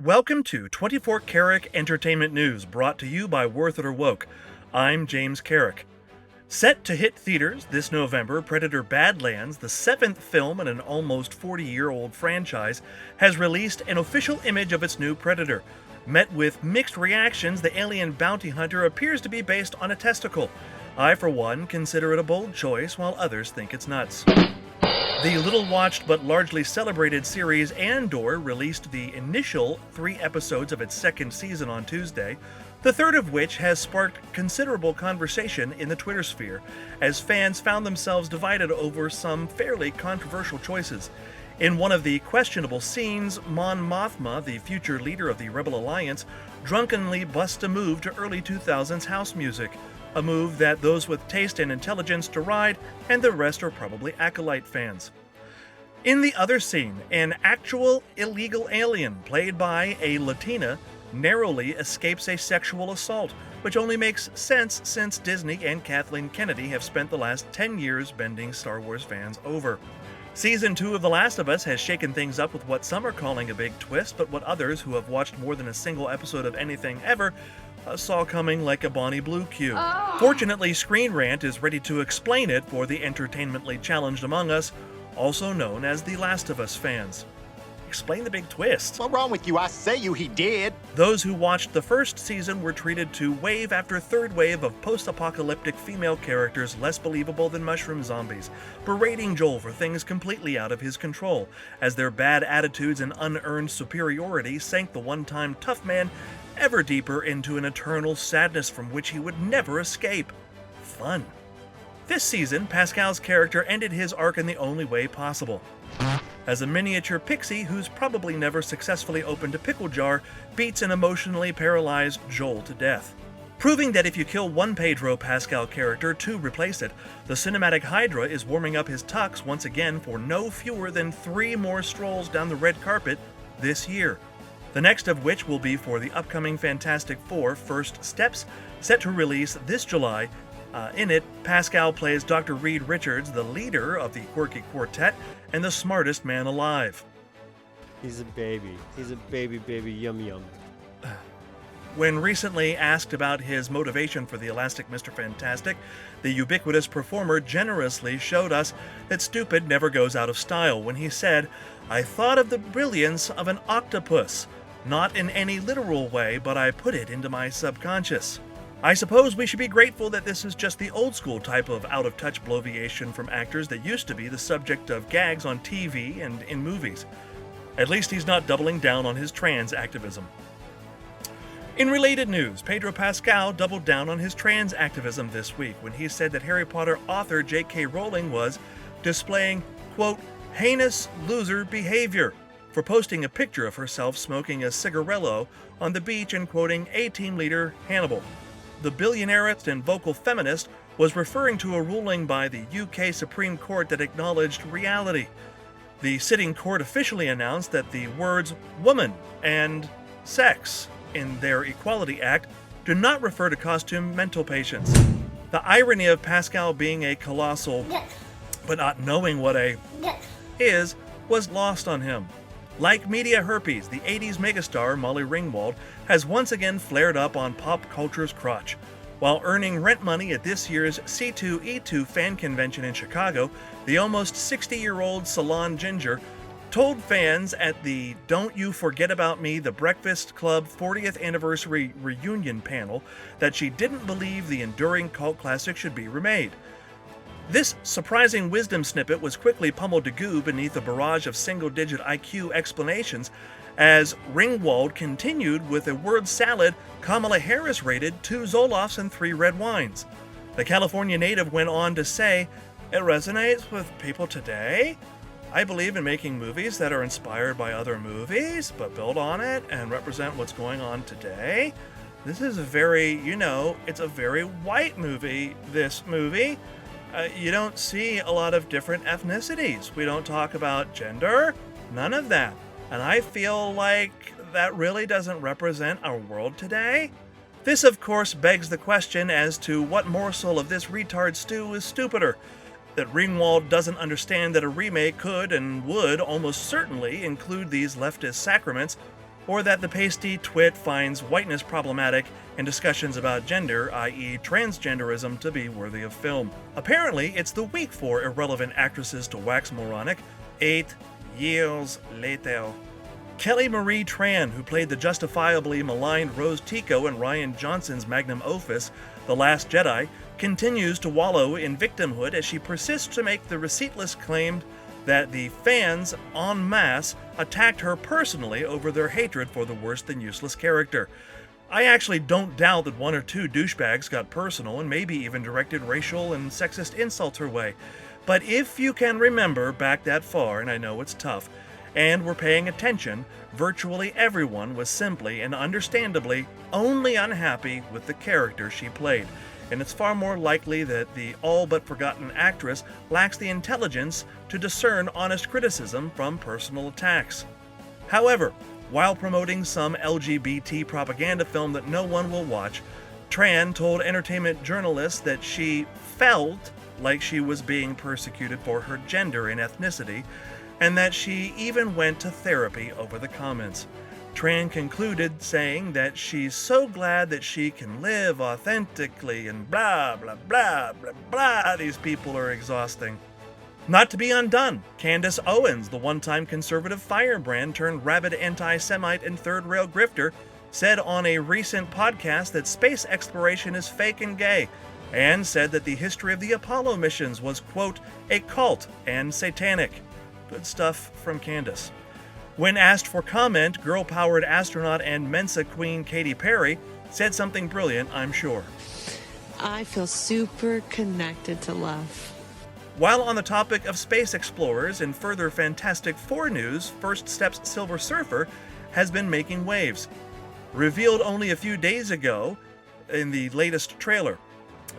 Welcome to 24 Carrick Entertainment News, brought to you by Worth It or Woke. I'm James Carrick. Set to hit theaters this November, Predator Badlands, the seventh film in an almost 40-year-old franchise, has released an official image of its new Predator. Met with mixed reactions, the alien bounty hunter appears to be based on a testicle. I, for one, consider it a bold choice, while others think it's nuts. The little-watched but largely celebrated series Andor released the initial 3 episodes of its second season on Tuesday, the third of which has sparked considerable conversation in the Twitter sphere, as fans found themselves divided over some fairly controversial choices. In one of the questionable scenes, Mon Mothma, the future leader of the Rebel Alliance, drunkenly busts a move to early 2000s house music, a move that those with taste and intelligence deride, and the rest are probably Acolyte fans. In the other scene, an actual illegal alien, played by a Latina, narrowly escapes a sexual assault, which only makes sense since Disney and Kathleen Kennedy have spent the last 10 years bending Star Wars fans over. Season 2 of The Last of Us has shaken things up with what some are calling a big twist, but what others, who have watched more than a single episode of anything ever, saw coming like a Bonnie Blue cue. Fortunately, Screen Rant is ready to explain it for the entertainmentally challenged among us, also known as The Last of Us fans. Explain the big twist. What's wrong with you? I say he did. Those who watched the first season were treated to wave after third wave of post-apocalyptic female characters less believable than mushroom zombies, berating Joel for things completely out of his control, as their bad attitudes and unearned superiority sank the one-time tough man ever deeper into an eternal sadness from which he would never escape. Fun. This season, Pascal's character ended his arc in the only way possible. As a miniature pixie who's probably never successfully opened a pickle jar beats an emotionally paralyzed Joel to death. Proving that if you kill one Pedro Pascal character, 2 replace it, the cinematic Hydra is warming up his tux once again for no fewer than 3 more strolls down the red carpet this year. The next of which will be for the upcoming Fantastic Four First Steps, set to release this July. In it, Pascal plays Dr. Reed Richards, the leader of the quirky quartet and the smartest man alive. He's a baby. He's a baby, yum yum. When recently asked about his motivation for the Elastic Mr. Fantastic, the ubiquitous performer generously showed us that stupid never goes out of style when he said, "I thought of the brilliance of an octopus. Not in any literal way, but I put it into my subconscious." I suppose we should be grateful that this is just the old-school type of out-of-touch bloviation from actors that used to be the subject of gags on TV and in movies. At least he's not doubling down on his trans activism. In related news, Pedro Pascal doubled down on his trans activism this week when he said that Harry Potter author J.K. Rowling was displaying, quote, heinous loser behavior for posting a picture of herself smoking a cigarillo on the beach and quoting A-Team leader Hannibal. The billionaireist and vocal feminist was referring to a ruling by the UK Supreme Court that acknowledged reality. The sitting court officially announced that the words woman and sex in their Equality Act do not refer to costume mental patients. The irony of Pascal being a colossal, but not knowing what a is, was lost on him. Like media herpes, the 80s megastar Molly Ringwald has once again flared up on pop culture's crotch. While earning rent money at this year's C2E2 fan convention in Chicago, the almost 60-year-old Salon Ginger told fans at the Don't You Forget About Me, The Breakfast Club 40th Anniversary Reunion panel that she didn't believe the enduring cult classic should be remade. This surprising wisdom snippet was quickly pummeled to goo beneath a barrage of single-digit IQ explanations as Ringwald continued with a word salad Kamala Harris rated 2 Zolofts and 3 red wines. The California native went on to say, "It resonates with people today. I believe in making movies that are inspired by other movies, but build on it and represent what's going on today. This is a very, it's a very white movie, this movie. You don't see a lot of different ethnicities. We don't talk about gender, none of that. And I feel like that really doesn't represent our world today." This, of course, begs the question as to what morsel of this retard stew is stupider. That Ringwald doesn't understand that a remake could and would almost certainly include these leftist sacraments, or that the pasty twit finds whiteness problematic and discussions about gender, i.e. transgenderism, to be worthy of film. Apparently, it's the week for irrelevant actresses to wax moronic. 8 years later. Kelly Marie Tran, who played the justifiably maligned Rose Tico in Rian Johnson's magnum opus, The Last Jedi, continues to wallow in victimhood as she persists to make the receiptless claim that the fans en masse attacked her personally over their hatred for the worse-than-useless character. I actually don't doubt that one or two douchebags got personal and maybe even directed racial and sexist insults her way. But if you can remember back that far, and I know it's tough, and were paying attention, virtually everyone was simply and understandably only unhappy with the character she played. And it's far more likely that the all-but-forgotten actress lacks the intelligence to discern honest criticism from personal attacks. However, while promoting some LGBT propaganda film that no one will watch, Tran told entertainment journalists that she felt like she was being persecuted for her gender and ethnicity, and that she even went to therapy over the comments. Tran concluded saying that she's so glad that she can live authentically and blah, blah, blah, blah, blah. These people are exhausting. Not to be undone, Candice Owens, the one-time conservative firebrand turned rabid anti-Semite and third-rail grifter, said on a recent podcast that space exploration is fake and gay, and said that the history of the Apollo missions was, quote, a cult and satanic. Good stuff from Candice. When asked for comment, girl-powered astronaut and Mensa queen Katy Perry said something brilliant, I'm sure. I feel super connected to love. While on the topic of space explorers and further Fantastic Four news, First Step's Silver Surfer has been making waves. Revealed only a few days ago in the latest trailer,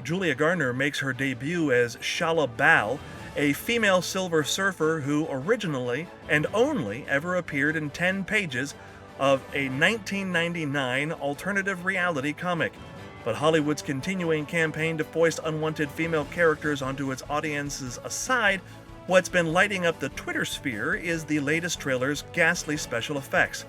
Julia Garner makes her debut as Shala Bal, a female Silver Surfer who originally and only ever appeared in 10 pages of a 1999 alternative reality comic. But Hollywood's continuing campaign to foist unwanted female characters onto its audiences aside, what's been lighting up the Twitter sphere is the latest trailer's ghastly special effects.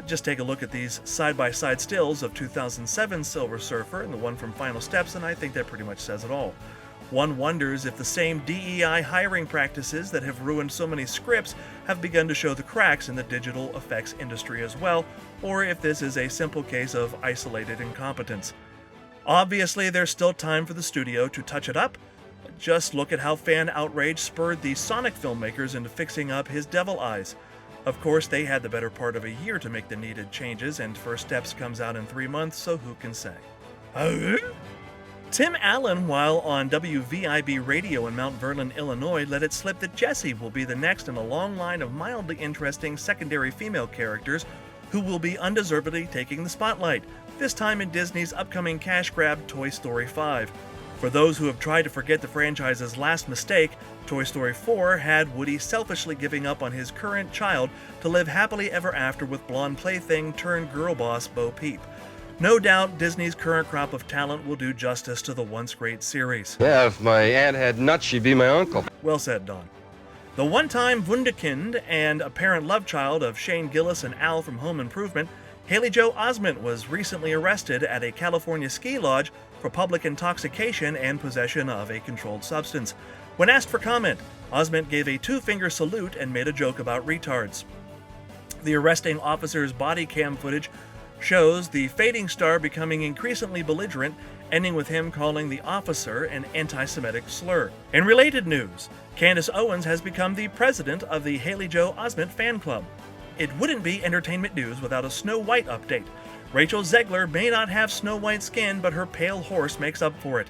Just take a look at these side-by-side stills of 2007 Silver Surfer and the one from Final Steps, and I think that pretty much says it all. One wonders if the same DEI hiring practices that have ruined so many scripts have begun to show the cracks in the digital effects industry as well, or if this is a simple case of isolated incompetence. Obviously, there's still time for the studio to touch it up. Just look at how fan outrage spurred the Sonic filmmakers into fixing up his devil eyes. Of course, they had the better part of a year to make the needed changes, and First Steps comes out in 3 months, so who can say? Tim Allen, while on WVIB radio in Mount Vernon, Illinois, let it slip that Jessie will be the next in a long line of mildly interesting secondary female characters who will be undeservedly taking the spotlight, this time in Disney's upcoming cash grab Toy Story 5. For those who have tried to forget the franchise's last mistake, Toy Story 4 had Woody selfishly giving up on his current child to live happily ever after with blonde plaything turned girl boss Bo Peep. No doubt Disney's current crop of talent will do justice to the once great series. Yeah, if my aunt had nuts, she'd be my uncle. Well said, Don. The one-time wunderkind and apparent love child of Shane Gillis and Al from Home Improvement, Haley Joe Osment was recently arrested at a California ski lodge for public intoxication and possession of a controlled substance. When asked for comment, Osment gave a two-finger salute and made a joke about retards. The arresting officer's body cam footage shows the fading star becoming increasingly belligerent, ending with him calling the officer an anti-Semitic slur. In related news, Candice Owens has become the president of the Haley Joe Osment fan club. It wouldn't be entertainment news without a Snow White update. Rachel Zegler may not have Snow White skin, but her pale horse makes up for it.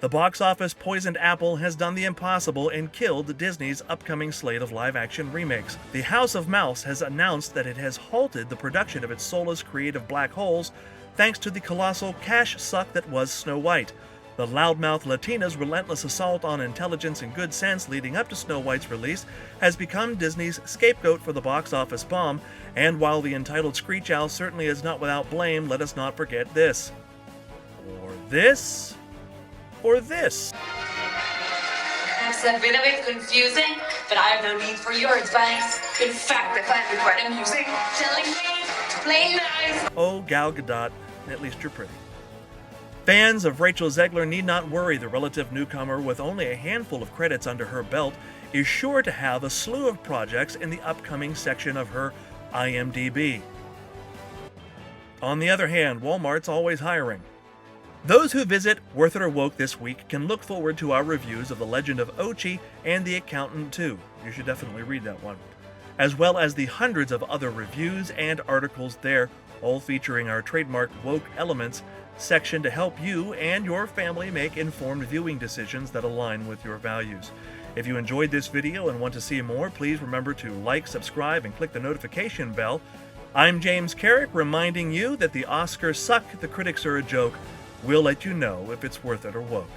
The box office poisoned apple has done the impossible and killed Disney's upcoming slate of live-action remakes. The House of Mouse has announced that it has halted the production of its soulless creative black holes thanks to the colossal cash suck that was Snow White. The loudmouth Latina's relentless assault on intelligence and good sense leading up to Snow White's release has become Disney's scapegoat for the box office bomb, and while the entitled Screech Owl certainly is not without blame, let us not forget this. Or this. Or this. It's a bit of it confusing, but I have no need for your advice. In fact, I find it quite amusing. Telling me plain nice. Oh, Gal Gadot, at least you're pretty. Fans of Rachel Zegler need not worry. The relative newcomer, with only a handful of credits under her belt, is sure to have a slew of projects in the upcoming section of her IMDb. On the other hand, Walmart's always hiring. Those who visit Worth It or Woke this week can look forward to our reviews of The Legend of Ochi and The Accountant 2. You should definitely read that one. As well as the hundreds of other reviews and articles there, all featuring our trademark Woke Elements section to help you and your family make informed viewing decisions that align with your values. If you enjoyed this video and want to see more, please remember to like, subscribe, and click the notification bell. I'm James Carrick, reminding you that the Oscars suck, the critics are a joke. We'll let you know if it's worth it or woke.